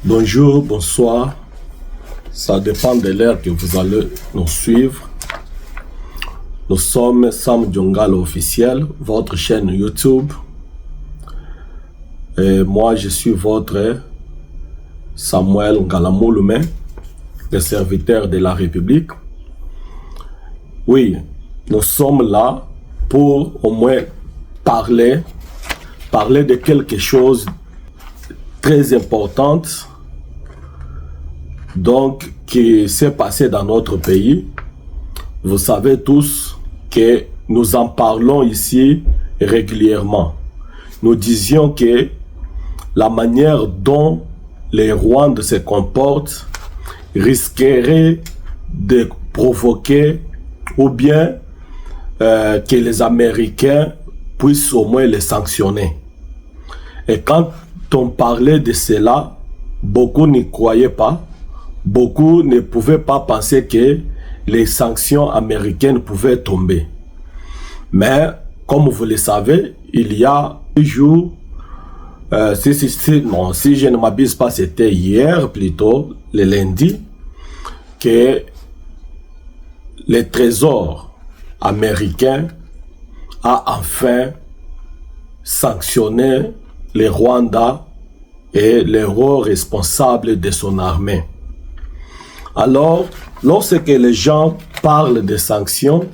Bonjour, bonsoir. Ça dépend de l'heure que vous allez nous suivre. Nous sommes Sam Djongalo officiel, votre chaîne YouTube. Et moi, je suis votre Samuel Ngalamouloumé, le serviteur de la République. Oui, nous sommes là pour au moins parler de quelque chose de très important donc qui s'est passé dans notre pays. Vous savez tous que nous en parlons ici régulièrement. Nous disions que la manière dont les Rwandais se comportent risquerait de provoquer ou bien que les Américains puissent au moins les sanctionner. Et quand on parlait de cela, beaucoup n'y croyaient pas. Beaucoup ne pouvaient pas penser que les sanctions américaines pouvaient tomber. Mais, comme vous le savez, il y a un jour, si je ne m'abuse pas, c'était hier plutôt, le lundi, que le Trésor américain a enfin sanctionné les Rwandais et les hauts responsables de son armée. Alors, lorsque les gens parlent de sanctions,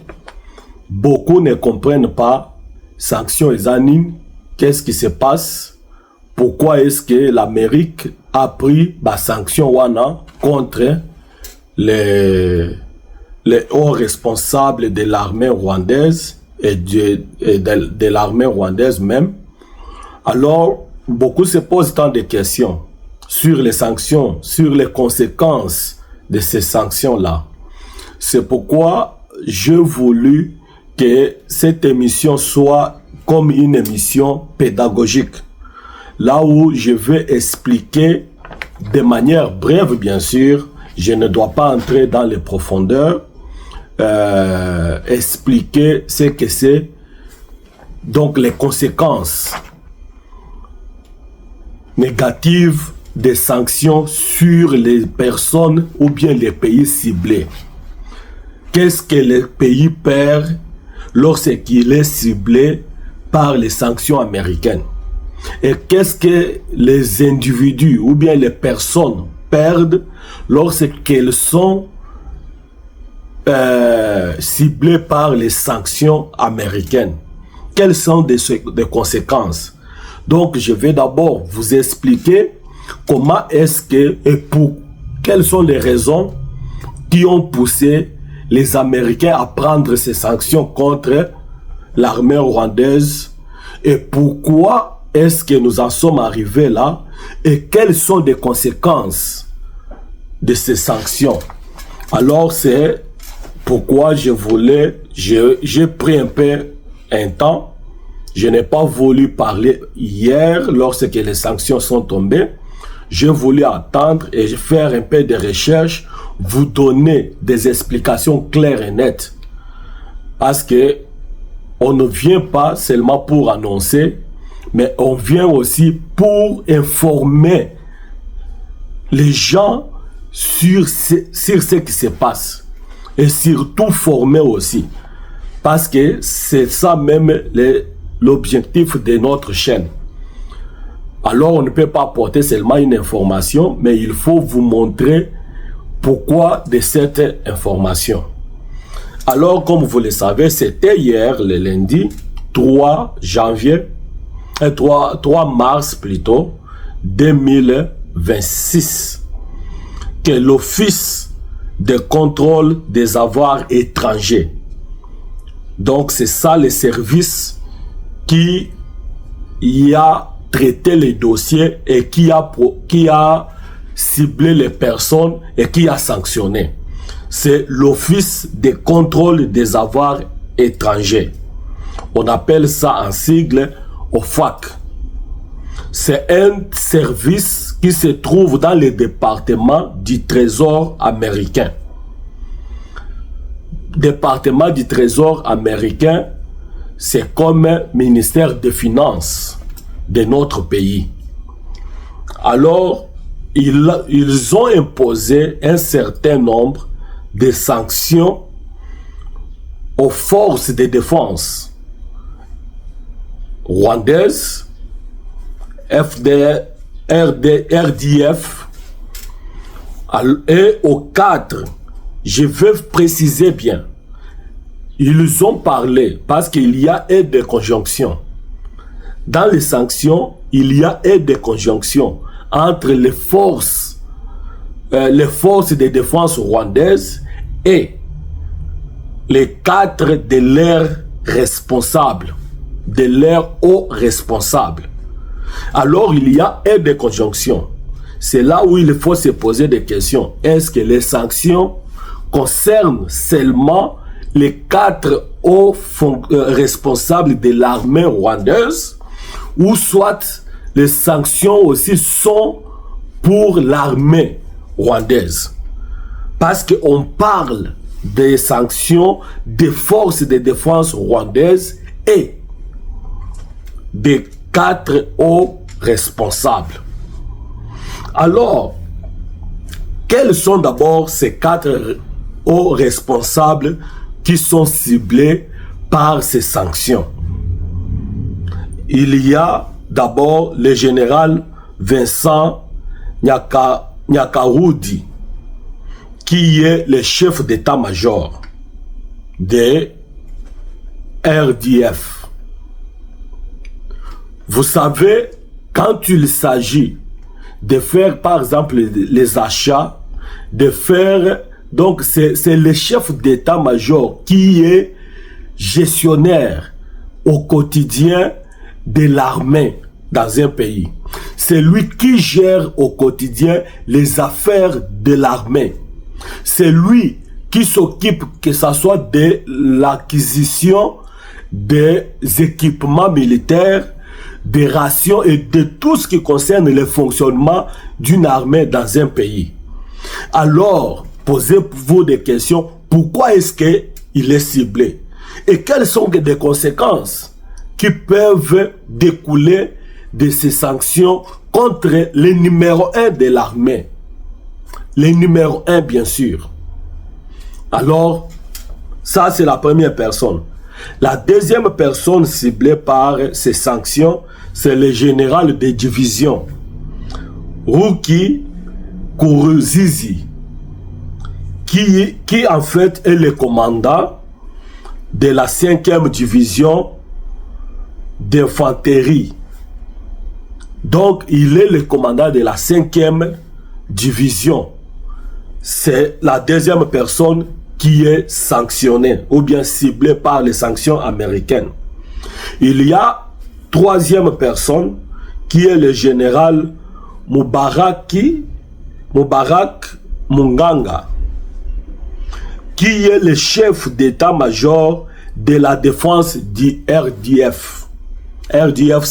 beaucoup ne comprennent pas sanctions et animes, qu'est-ce qui se passe, pourquoi est-ce que l'Amérique a pris la sanction wana contre les hauts responsables de l'armée rwandaise et de l'armée rwandaise même. Alors, beaucoup se posent tant de questions sur les sanctions, sur les conséquences de ces sanctions-là. C'est pourquoi j'ai voulu que cette émission soit comme une émission pédagogique, là où je vais expliquer de manière brève, bien sûr, je ne dois pas entrer dans les profondeurs, expliquer ce que c'est, donc les conséquences négatives des sanctions sur les personnes ou bien les pays ciblés. Qu'est-ce que le pays perd lorsqu'il est ciblé par les sanctions américaines? Et qu'est-ce que les individus ou bien les personnes perdent lorsqu'elles sont ciblées par les sanctions américaines? Quelles sont les conséquences? Donc, je vais d'abord vous expliquer comment est-ce que et quelles sont les raisons qui ont poussé les Américains à prendre ces sanctions contre l'armée rwandaise et pourquoi est-ce que nous en sommes arrivés là et quelles sont les conséquences de ces sanctions. Alors c'est pourquoi j'ai pris un peu un temps. Je n'ai pas voulu parler hier lorsque les sanctions sont tombées. J'ai voulu attendre et faire un peu de recherche, vous donner des explications claires et nettes. Parce que on ne vient pas seulement pour annoncer, mais on vient aussi pour informer les gens sur ce qui se passe. Et surtout former aussi. Parce que c'est ça même l'objectif de notre chaîne. Alors on ne peut pas apporter seulement une information, mais il faut vous montrer pourquoi de cette information. Alors comme vous le savez, c'était hier, le lundi 3 mars plutôt, 2026, que l'Office de contrôle des avoirs étrangers, donc c'est ça le service qui a traité les dossiers et qui a ciblé les personnes et qui a sanctionné. C'est l'Office de contrôle des avoirs étrangers. On appelle ça en sigle OFAC. C'est un service qui se trouve dans le département du Trésor américain. Département du Trésor américain, c'est comme ministère des Finances de notre pays. Alors, ils ont imposé un certain nombre de sanctions aux forces de défense rwandaises, RDF, et aux cadres. Je veux préciser bien, ils ont parlé parce qu'il y a aide de conjonction. Dans les sanctions, il y a aide de conjonction entre les forces de défense rwandaises et les cadres de leurs responsables, de leurs hauts responsables. Alors il y a aide de conjonction. C'est là où il faut se poser des questions. Est-ce que les sanctions concernent seulement les 4 hauts responsables de l'armée rwandaise, ou soit les sanctions aussi sont pour l'armée rwandaise? Parce qu'on parle des sanctions des forces de défense rwandaises et des 4 hauts responsables. Alors, quels sont d'abord ces 4 hauts responsables qui sont ciblés par ces sanctions? Il y a d'abord le général Vincent Nyakaroudi, qui est le chef d'état-major de RDF. Vous savez, quand il s'agit de faire par exemple les achats, de faire, donc c'est le chef d'état-major qui est gestionnaire au quotidien de l'armée dans un pays. C'est lui qui gère au quotidien les affaires de l'armée. C'est lui qui s'occupe, que ce soit de l'acquisition des équipements militaires, des rations et de tout ce qui concerne le fonctionnement d'une armée dans un pays. Alors, posez-vous des questions. Pourquoi est-ce qu'il est ciblé? Et quelles sont les conséquences qui peuvent découler de ces sanctions contre les numéro 1 de l'armée? Les numéro 1, bien sûr. Alors, ça c'est la première personne. La deuxième personne ciblée par ces sanctions, c'est le général de division, Ruki Kuruzizi, qui en fait est le commandant de la 5e division d'infanterie. Donc, il est le commandant de la 5e division. C'est la deuxième personne qui est sanctionnée ou bien ciblée par les sanctions américaines. Il y a troisième personne qui est le général Mubarak Munganga, qui est le chef d'état-major de la défense du RDF. RDF,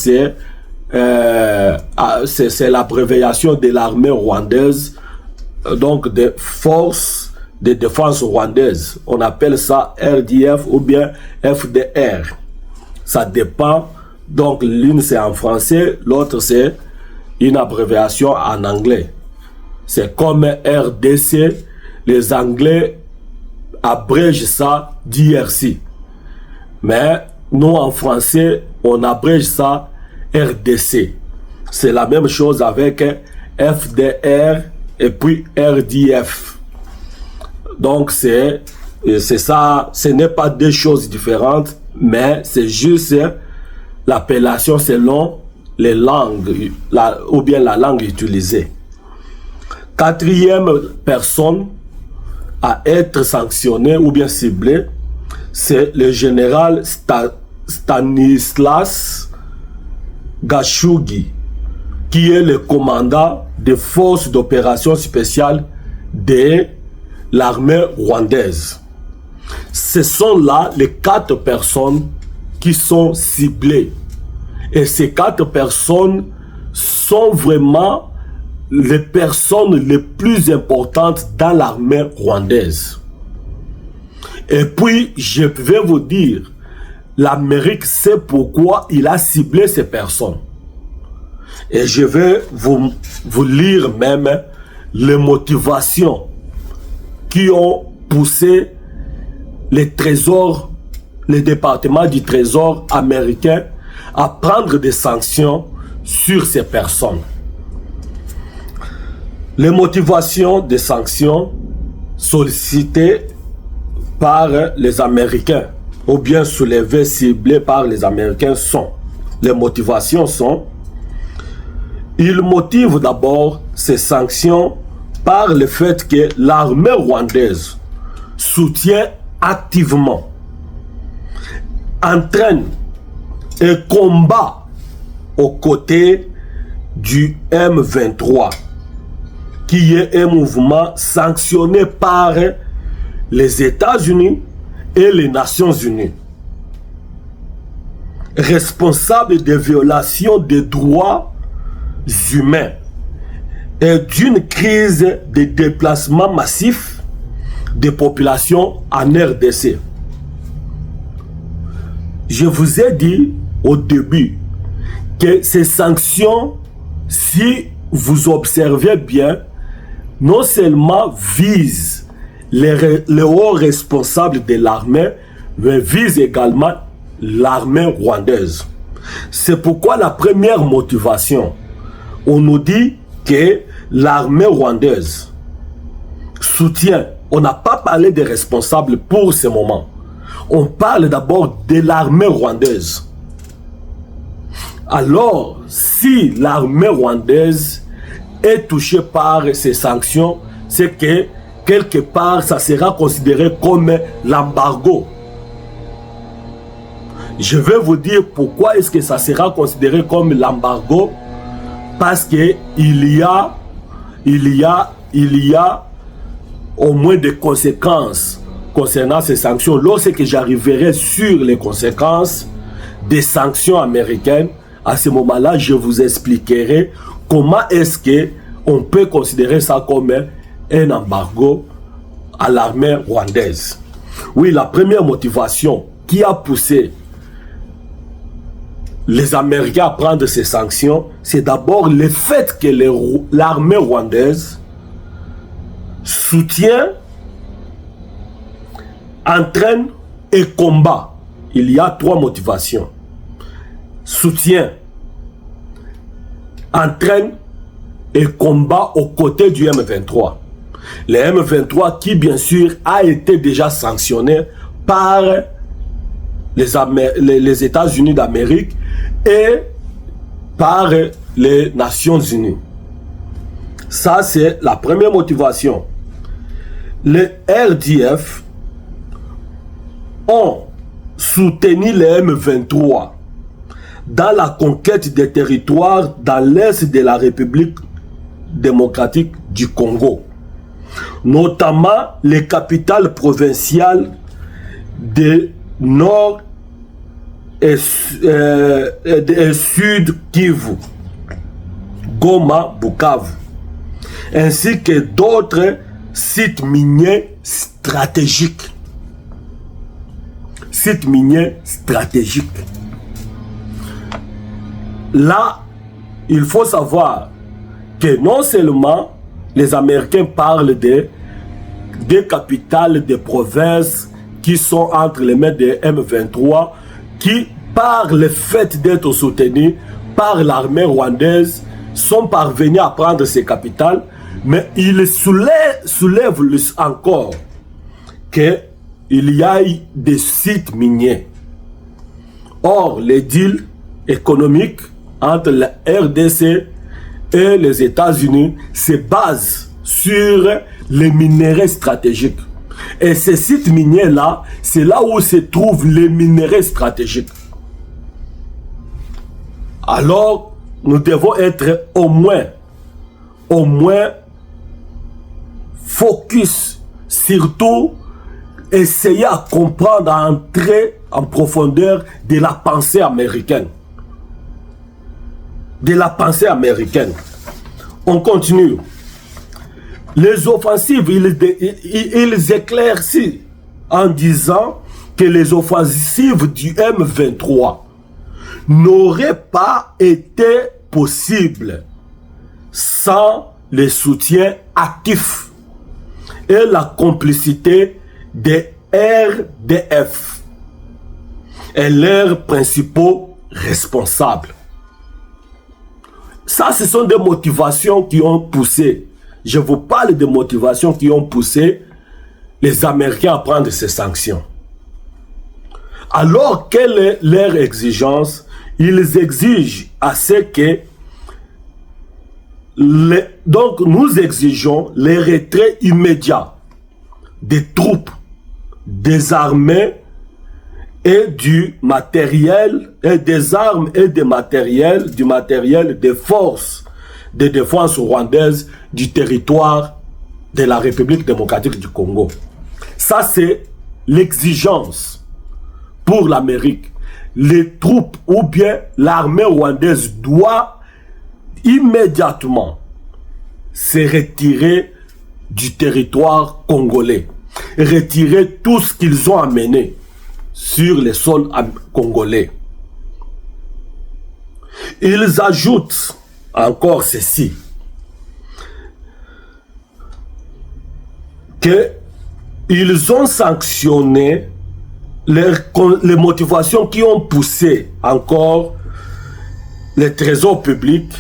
c'est l'abréviation de l'armée rwandaise, donc des forces de défense rwandaise. On appelle ça RDF ou bien FDR. Ça dépend. Donc l'une c'est en français, l'autre c'est une abréviation en anglais. C'est comme RDC, les Anglais abrègent ça d'IRC. Mais nous en français, on abrège ça RDC. C'est la même chose avec FDR et puis RDF. Donc c'est ça, ce n'est pas deux choses différentes, mais c'est juste l'appellation selon les langues ou bien la langue utilisée. Quatrième personne à être sanctionnée ou bien ciblée, c'est le général Stanislas Gashugi, qui est le commandant des forces d'opération spéciales de l'armée rwandaise. Ce sont là les 4 personnes qui sont ciblées. Et ces 4 personnes sont vraiment les personnes les plus importantes dans l'armée rwandaise. Et puis, je vais vous dire, l'Amérique sait pourquoi il a ciblé ces personnes. Et je vais vous lire même les motivations qui ont poussé les trésors, les départements du trésor américain à prendre des sanctions sur ces personnes. Les motivations des sanctions sollicitées par les Américains ou bien soulevées, ciblées par les Américains sont, les motivations sont, ils motivent d'abord ces sanctions par le fait que l'armée rwandaise soutient activement, entraîne et combat aux côtés du M23, qui est un mouvement sanctionné par les États-Unis et les Nations Unies, responsable des violations des droits humains et d'une crise de déplacement massif des populations en RDC. Je vous ai dit au début que ces sanctions, si vous observez bien, non seulement visent les hauts responsables de l'armée, mais visent également l'armée rwandaise. C'est pourquoi la première motivation, on nous dit que l'armée rwandaise soutient, on n'a pas parlé des responsables pour ce moment, on parle d'abord de l'armée rwandaise. Alors, si l'armée rwandaise est touchée par ces sanctions, c'est que quelque part, ça sera considéré comme l'embargo. Je vais vous dire pourquoi est-ce que ça sera considéré comme l'embargo. Parce que il y a au moins des conséquences concernant ces sanctions. Lorsque j'arriverai sur les conséquences des sanctions américaines, à ce moment-là, je vous expliquerai comment est-ce qu'on peut considérer ça comme un embargo à l'armée rwandaise. Oui, la première motivation qui a poussé les Américains à prendre ces sanctions, c'est d'abord le fait que l'armée rwandaise soutient, entraîne et combat. Il y a trois motivations. Soutient, entraîne et combat aux côtés du M23. Le M23 qui, bien sûr, a été déjà sanctionné par les États-Unis d'Amérique et par les Nations Unies. Ça, c'est la première motivation. Les RDF ont soutenu les M23 dans la conquête des territoires dans l'est de la République démocratique du Congo, notamment les capitales provinciales de Nord et Sud Kivu, Goma, Bukavu, ainsi que d'autres sites miniers stratégiques. Sites miniers stratégiques. Là, il faut savoir que non seulement les Américains parlent des capitales des provinces qui sont entre les mains des M23, qui, par le fait d'être soutenus par l'armée rwandaise, sont parvenus à prendre ces capitales, mais ils soulèvent encore qu'il y a des sites miniers. Or, les deals économiques entre la RDC et les États-Unis se basent sur les minerais stratégiques. Et ces sites miniers-là, c'est là où se trouvent les minerais stratégiques. Alors, nous devons être au moins focus, surtout essayer à comprendre, à entrer en profondeur de la pensée américaine. De la pensée américaine. On continue. Les offensives, ils éclaircissent en disant que les offensives du M23 n'auraient pas été possible sans le soutien actif et la complicité des RDF et leurs principaux responsables. Ça, ce sont des motivations qui ont poussé. Je vous parle de motivations qui ont poussé les Américains à prendre ces sanctions. Alors, quelle est leur exigence? Ils exigent à ce que donc nous exigeons le retrait immédiat des troupes, des armées et du matériel, et des armes et du matériel des forces de défense rwandaises du territoire de la République démocratique du Congo. Ça, c'est l'exigence pour l'Amérique. Les troupes ou bien l'armée rwandaise doit immédiatement se retirer du territoire congolais, retirer tout ce qu'ils ont amené sur les sols congolais. Ils ajoutent encore ceci, qu'ils ont sanctionné les motivations qui ont poussé encore le trésor public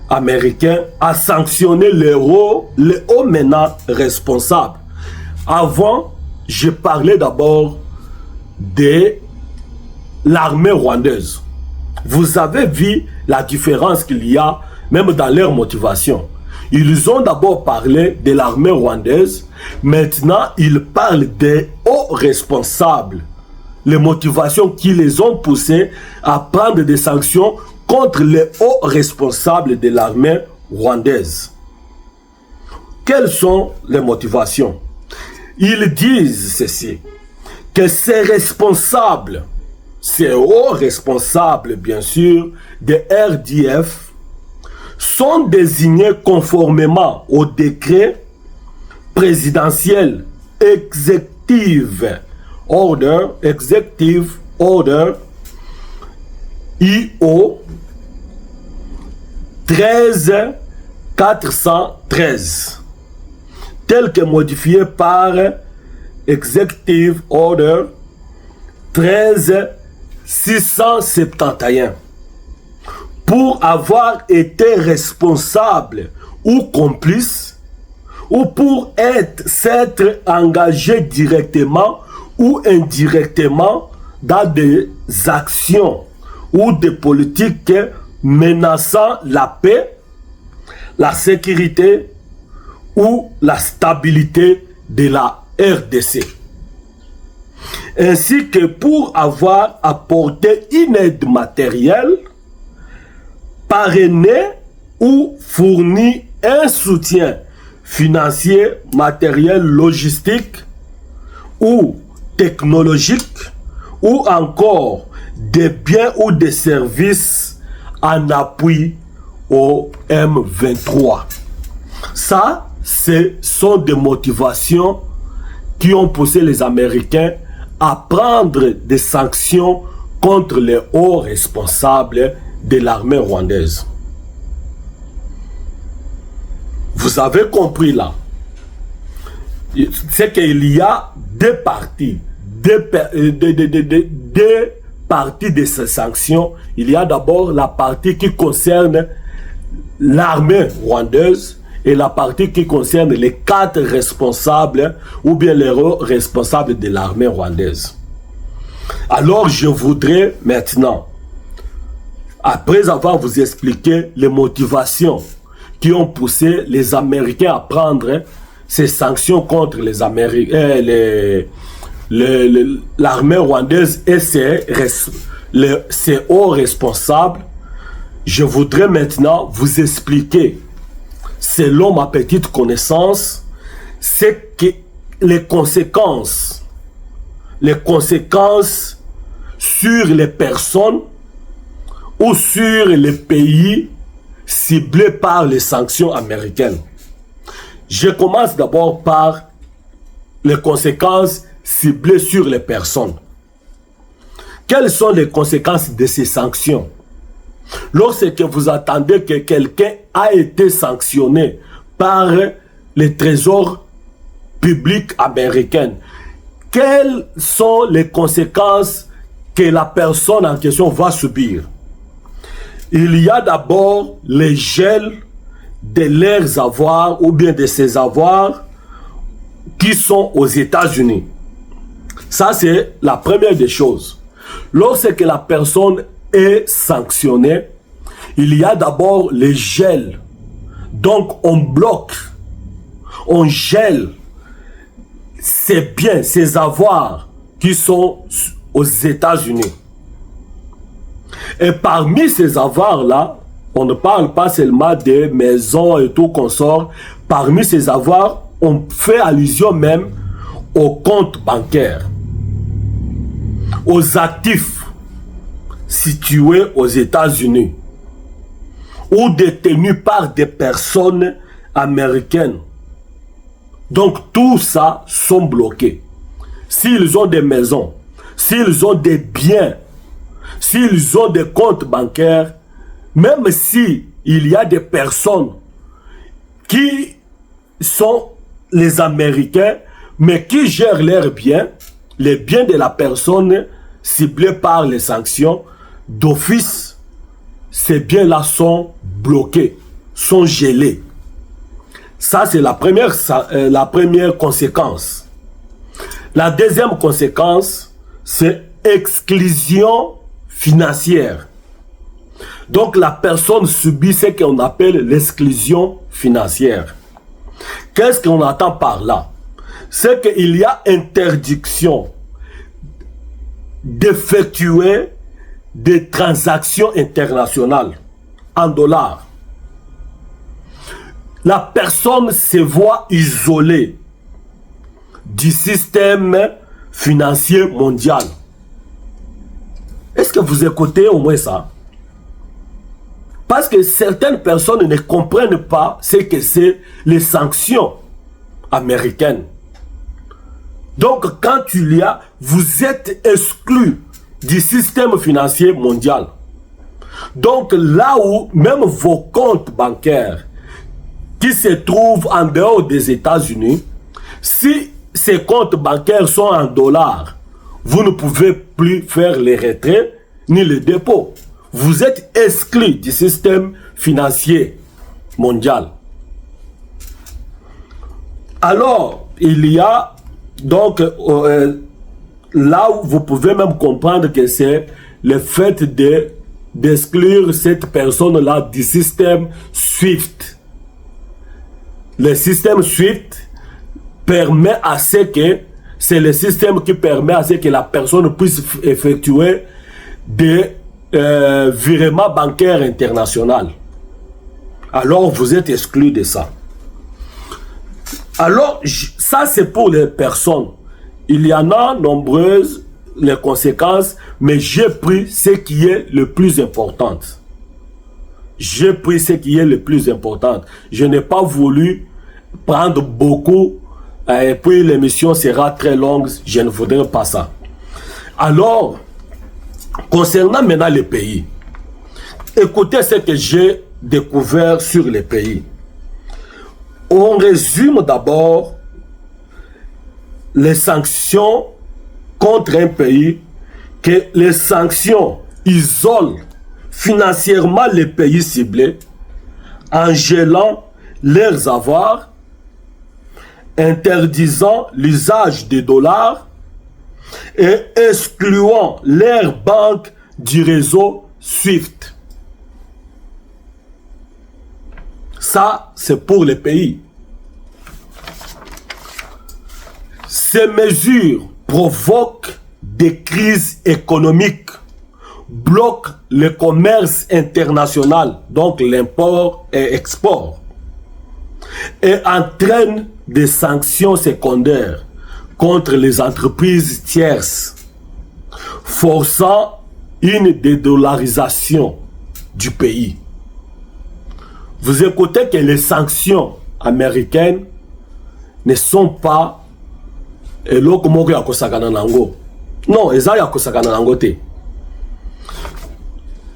américain à sanctionner les hauts maintenant responsables. Avant, je parlais d'abord de l'armée rwandaise. Vous avez vu la différence qu'il y a même dans leur motivation. Ils ont d'abord parlé de l'armée rwandaise, maintenant ils parlent des hauts responsables. Les motivations qui les ont poussés à prendre des sanctions contre les hauts responsables de l'armée rwandaise. Quelles sont les motivations? Ils disent ceci, que ces responsables, ces hauts responsables bien sûr, des RDF, sont désignés conformément au décret présidentiel Executive Order IO 13413, tel que modifié par Executive Order 13671, pour avoir été responsable ou complice, ou pour s'être engagé directement ou indirectement dans des actions ou des politiques menaçant la paix, la sécurité ou la stabilité de la RDC. Ainsi que pour avoir apporté une aide matérielle, parrainé ou fourni un soutien financier, matériel, logistique ou technologique, ou encore des biens ou des services en appui au M23. Ça, ce sont des motivations qui ont poussé les Américains à prendre des sanctions contre les hauts responsables de l'armée rwandaise. Vous avez compris là. C'est qu'il y a deux parties. Deux parties de ces sanctions. Il y a d'abord la partie qui concerne l'armée rwandaise et la partie qui concerne les 4 responsables ou bien les responsables de l'armée rwandaise. Alors je voudrais maintenant, après avoir vous expliqué les motivations qui ont poussé les Américains à prendre ces sanctions contre les Américains, l'armée rwandaise et ses hauts responsables, je voudrais maintenant vous expliquer, selon ma petite connaissance, c'est que les conséquences sur les personnes ou sur les pays ciblés par les sanctions américaines. Je commence d'abord par les conséquences ciblées sur les personnes. Quelles sont les conséquences de ces sanctions? Lorsque vous attendez que quelqu'un a été sanctionné par le trésor public américain, quelles sont les conséquences que la personne en question va subir? Il y a d'abord le gel de leurs avoirs ou bien de ses avoirs qui sont aux États-Unis. Ça, c'est la première des choses. Lorsque la personne est sanctionnée, il y a d'abord le gel. Donc, on bloque, on gèle ses biens, ses avoirs qui sont aux États-Unis. Et parmi ces avoirs-là, on ne parle pas seulement des maisons et tout consort. Parmi ces avoirs, on fait allusion même aux comptes bancaires, aux actifs situés aux États-Unis ou détenus par des personnes américaines. Donc tout ça sont bloqués. S'ils ont des maisons, s'ils ont des biens, s'ils ont des comptes bancaires, même si il y a des personnes qui sont les Américains, mais qui gèrent leurs biens, les biens de la personne ciblée par les sanctions, d'office, ces biens-là sont bloqués, sont gelés. Ça, c'est la première conséquence. La deuxième conséquence, c'est exclusion financière. Donc, la personne subit ce qu'on appelle l'exclusion financière. Qu'est-ce qu'on entend par là? C'est qu'il y a interdiction d'effectuer des transactions internationales en dollars. La personne se voit isolée du système financier mondial. Est-ce que vous écoutez au moins ça? Parce que certaines personnes ne comprennent pas ce que c'est les sanctions américaines. Donc, quand vous êtes exclu du système financier mondial. Donc, là où même vos comptes bancaires qui se trouvent en dehors des États-Unis, si ces comptes bancaires sont en dollars, vous ne pouvez plus faire les retraits ni les dépôts. Vous êtes exclu du système financier mondial. Alors, il y a donc là où vous pouvez même comprendre que c'est le fait d'exclure cette personne-là du système SWIFT. Le système SWIFT permet à ce que, c'est le système qui permet à ce que la personne puisse effectuer des virements bancaires internationaux. Alors vous êtes exclu de ça. Alors ça c'est pour les personnes. Il y en a nombreuses les conséquences, mais j'ai pris ce qui est le plus important. J'ai pris ce qui est le plus important. Je n'ai pas voulu prendre beaucoup et puis l'émission sera très longue. Je ne voudrais pas ça. Alors, concernant maintenant les pays, écoutez ce que j'ai découvert sur les pays. On résume d'abord les sanctions contre un pays, que les sanctions isolent financièrement les pays ciblés en gelant leurs avoirs, interdisant l'usage des dollars et excluant leurs banques du réseau SWIFT. Ça, c'est pour les pays. Ces mesures provoquent des crises économiques, bloquent le commerce international, donc l'import et export, et entraînent des sanctions secondaires contre les entreprises tierces, forçant une dédollarisation du pays. Vous écoutez que les sanctions américaines ne sont pas eloko moko ya kosakana nango. Non, eza ya kosakana nango te.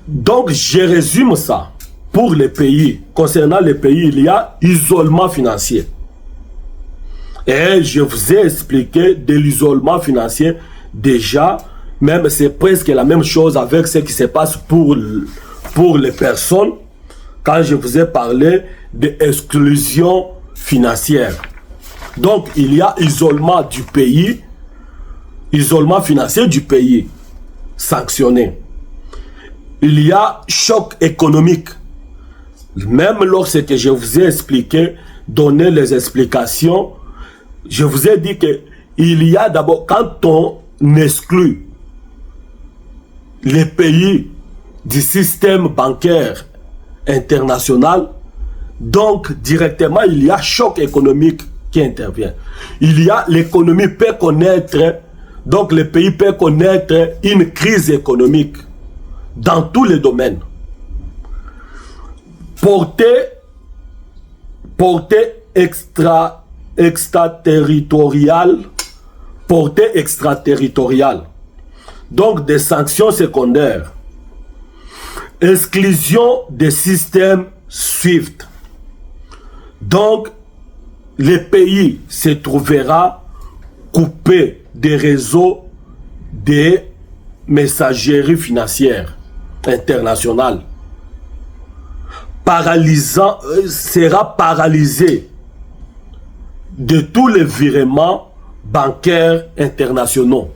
Donc, je résume ça. Pour les pays, concernant les pays, il y a isolement financier. Et je vous ai expliqué de l'isolement financier déjà, même c'est presque la même chose avec ce qui se passe pour les personnes, quand je vous ai parlé d'exclusion financière. Donc, il y a isolement du pays, isolement financier du pays sanctionné. Il y a choc économique. Même lorsque je vous ai expliqué, donné les explications, je vous ai dit que il y a d'abord, quand on exclut les pays du système bancaire international, donc directement il y a choc économique qui intervient. Il y a, l'économie peut connaître, donc le pays peut connaître une crise économique dans tous les domaines. Portée extraterritoriale, portée extraterritoriale. Donc des sanctions secondaires. Exclusion des systèmes SWIFT. Donc le pays se trouvera coupé des réseaux des messageries financières internationales. Paralysant, sera paralysé de tous les virements bancaires internationaux.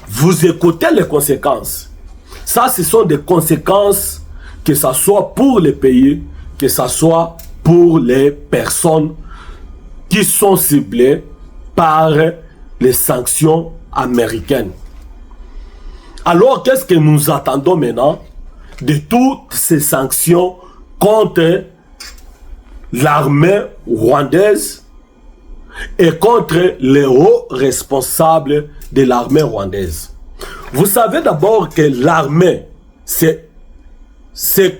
Vous écoutez les conséquences. Ça, ce sont des conséquences, que ce soit pour les pays, que ce soit pour les personnes qui sont ciblées par les sanctions américaines. Alors, qu'est-ce que nous attendons maintenant de toutes ces sanctions contre l'armée rwandaise et contre les hauts responsables de l'armée rwandaise? Vous savez d'abord que l'armée, c'est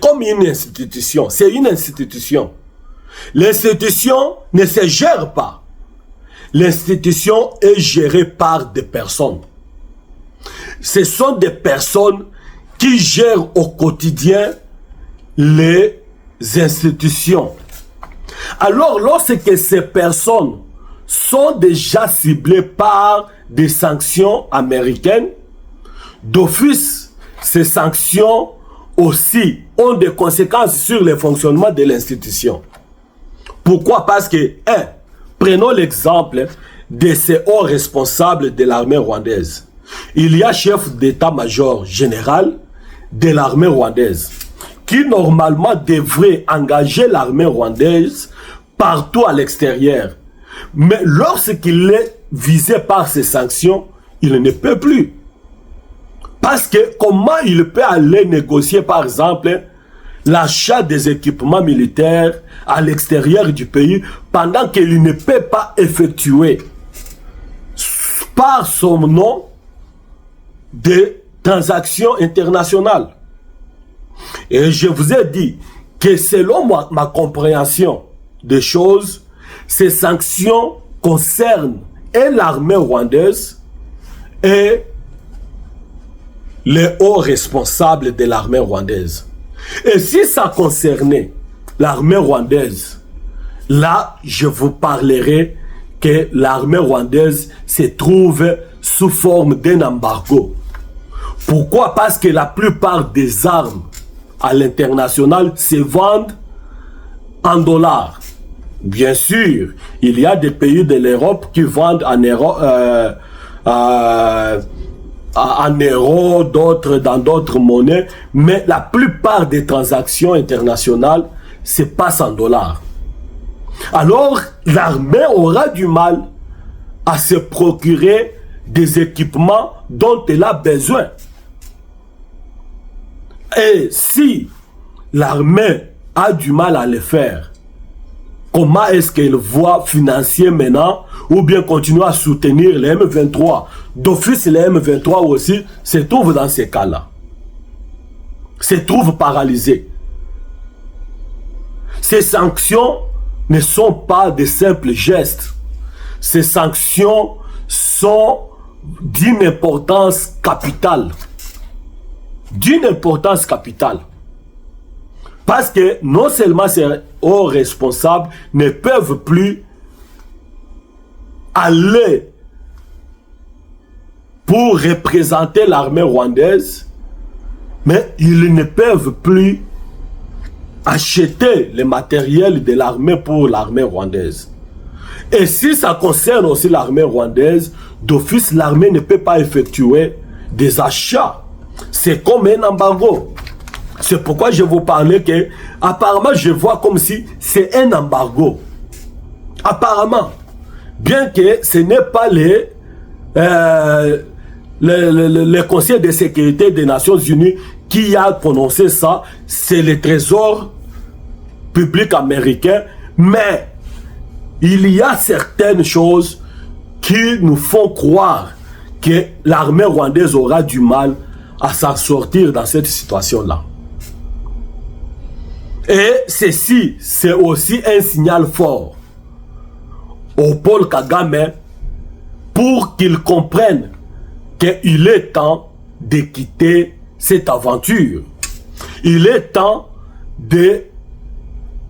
comme une institution. C'est une institution. L'institution ne se gère pas. L'institution est gérée par des personnes. Ce sont des personnes qui gèrent au quotidien les institutions. Alors, lorsque ces personnes sont déjà ciblées par des sanctions américaines, d'office, ces sanctions aussi ont des conséquences sur le fonctionnement de l'institution. Pourquoi? Parce que, prenons l'exemple de ces hauts responsables de l'armée rwandaise. Il y a chef d'état-major général de l'armée rwandaise qui normalement devrait engager l'armée rwandaise partout à l'extérieur. Mais lorsqu'il est visé par ces sanctions, il ne peut plus. Parce que comment il peut aller négocier, par exemple, l'achat des équipements militaires à l'extérieur du pays pendant qu'il ne peut pas effectuer par son nom des transactions internationales? Et je vous ai dit que selon ma compréhension des choses, ces sanctions concernent et l'armée rwandaise et les hauts responsables de l'armée rwandaise. Et si ça concernait l'armée rwandaise, là, je vous parlerai que l'armée rwandaise se trouve sous forme d'un embargo. Pourquoi? Parce que la plupart des armes à l'international se vendent en dollars. Bien sûr, il y a des pays de l'Europe qui vendent en euros, d'autres dans d'autres monnaies, mais la plupart des transactions internationales se passent en dollars. Alors, l'armée aura du mal à se procurer des équipements dont elle a besoin. Et si l'armée a du mal à le faire, comment est-ce qu'elle voit financer maintenant ou bien continuer à soutenir les M23? D'office, les M23 aussi se trouvent dans ces cas-là. Se trouvent paralysés. Ces sanctions ne sont pas de simples gestes. Ces sanctions sont d'une importance capitale. d'une importance capitale. Parce que non seulement ces hauts responsables ne peuvent plus aller pour représenter l'armée rwandaise, mais ils ne peuvent plus acheter le matériel de l'armée pour l'armée rwandaise. Et si ça concerne aussi l'armée rwandaise, d'office, l'armée ne peut pas effectuer des achats. C'est comme un embargo. C'est pourquoi je vous parlais que, apparemment, je vois comme si c'est un embargo. Apparemment. Bien que ce n'est pas le Conseil de sécurité des Nations Unies qui a prononcé ça, c'est le Trésor public américain, mais il y a certaines choses qui nous font croire que l'armée rwandaise aura du mal à s'en sortir dans cette situation-là. Et ceci, c'est aussi un signal fort au Paul Kagame pour qu'il comprenne qu'il est temps de quitter cette aventure. Il est temps de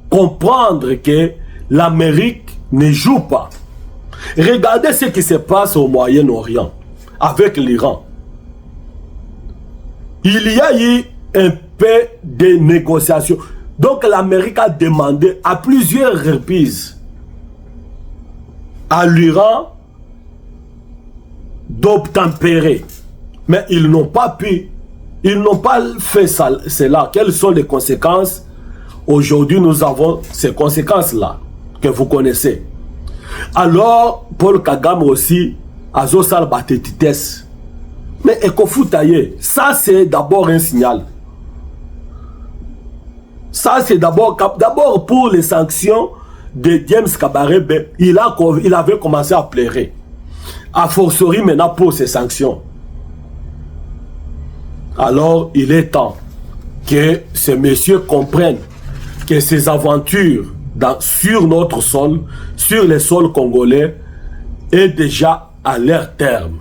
comprendre que l'Amérique ne joue pas. Regardez ce qui se passe au Moyen-Orient avec l'Iran. Il y a eu un peu de négociations. Donc l'Amérique a demandé à plusieurs reprises à l'Iran d'obtempérer. Mais ils n'ont pas pu. Ils n'ont pas fait cela. Quelles sont les conséquences? Aujourd'hui, nous avons ces conséquences-là que vous connaissez. Alors, Paul Kagame aussi, Azo Salbatetites. Mais Ekofutaye, ça c'est d'abord un signal. Ça c'est d'abord pour les sanctions de James Kabarebe, il avait commencé à pleurer. A fortiori maintenant pour ces sanctions. Alors, il est temps que ces messieurs comprennent que ces aventures sur notre sol, sur les sols congolais, est déjà à leur terme.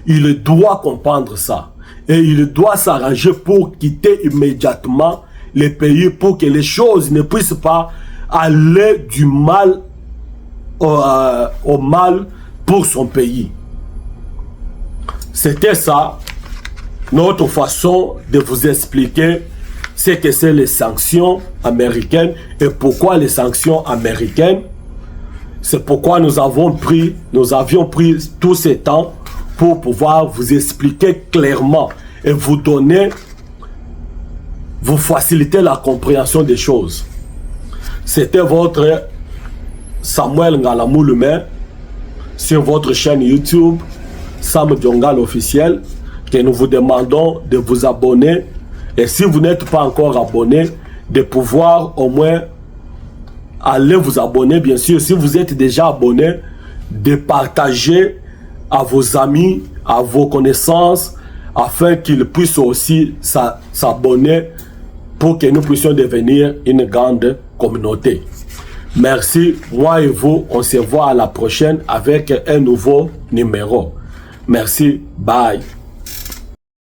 Il doit comprendre ça. Et il doit s'arranger pour quitter immédiatement les pays pour que les choses ne puissent pas aller du mal au mal pour son pays. C'était ça, notre façon de vous expliquer ce que c'est les sanctions américaines et pourquoi les sanctions américaines. C'est pourquoi nous avions pris tout ce temps pour pouvoir vous expliquer clairement et vous donner, vous faciliter la compréhension des choses. C'était votre Samuel Ngalamouloume sur votre chaîne YouTube Sam Djongal officiel, que nous vous demandons de vous abonner. Et si vous n'êtes pas encore abonné, de pouvoir au moins aller vous abonner. Bien sûr, si vous êtes déjà abonné, de partager à vos amis, à vos connaissances, afin qu'ils puissent aussi s'abonner pour que nous puissions devenir une grande communauté. Merci, moi et vous, on se voit à la prochaine avec un nouveau numéro. Merci, bye.